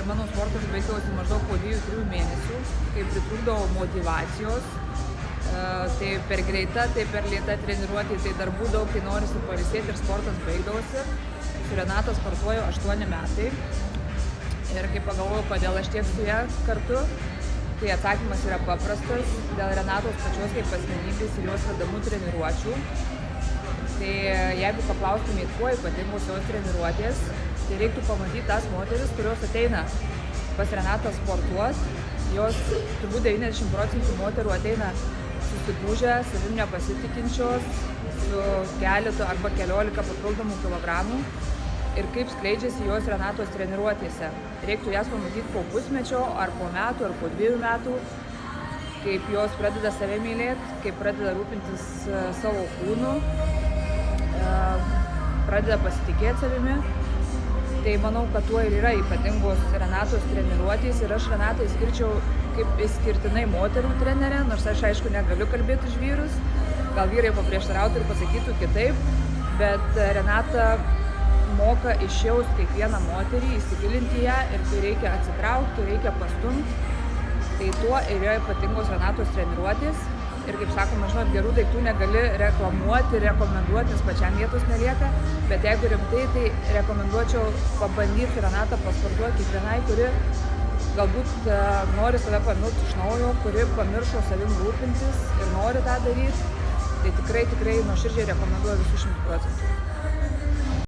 mano sportas baigdavosi maždaug po 2-3 mėnesių, kai pritrūkdavo motyvacijos. Tai per greita, tai per lėta treniruotė, tai darbų daug, kai norisi pailsėti ir sportas baigdavosi. Su Renata sportuoju 8 metai. Ir kai pagalvojau, kodėl aš tiek su ją kartu, tai atsakymas yra paprastas, dėl Renatos pačios kaip asmenybės ir jos vedamų treniruočių. Tai jeigu paklaustumėt, kuo ypatingos jos treniruotės, tai reiktų pamatyti tas moteris, kurios ateina pas Renatą sportuoti. Jos turbūt 90% moterų ateina susigūžę, savim nepasitikinčios, su keletu arba 11 papildomų kilogramų. Ir kaip skleidžiasi jos Renatos treniruotėse. Reiktų jas pamatyti po pusmečio, ar po metų, ar po 2 metų, kaip jos pradeda save mylėti, kaip pradeda rūpintis savo kūnu, pradeda pasitikėti savimi. Tai manau, kad tuo ir yra ypatingos Renatos treniruotės ir aš Renatą išskirčiau kaip išskirtinai moterų trenerę, nors aš aišku negaliu kalbėti už vyrus, gal vyrai paprieštarautų ir pasakytų kitaip, bet Renata moka išjausti kiekvieną moterį, įsigilinti ją ir kai reikia atsitraukti, kai reikia pastumti, tai tuo ir yra ypatingos Renatos treniruotės. Ir kaip sakoma, žinot, gerų daiktų negali reklamuoti, rekomenduoti, nes pačiam vietos nelieka, bet jeigu rimtai, tai rekomenduočiau pabandyti Renatą pasportuoti kiekvienai, kuri galbūt nori save pamilti iš naujo, kuri pamiršo savim rūpintis ir nori tą daryti, tai tikrai nuoširdžiai rekomenduoju visų 100%.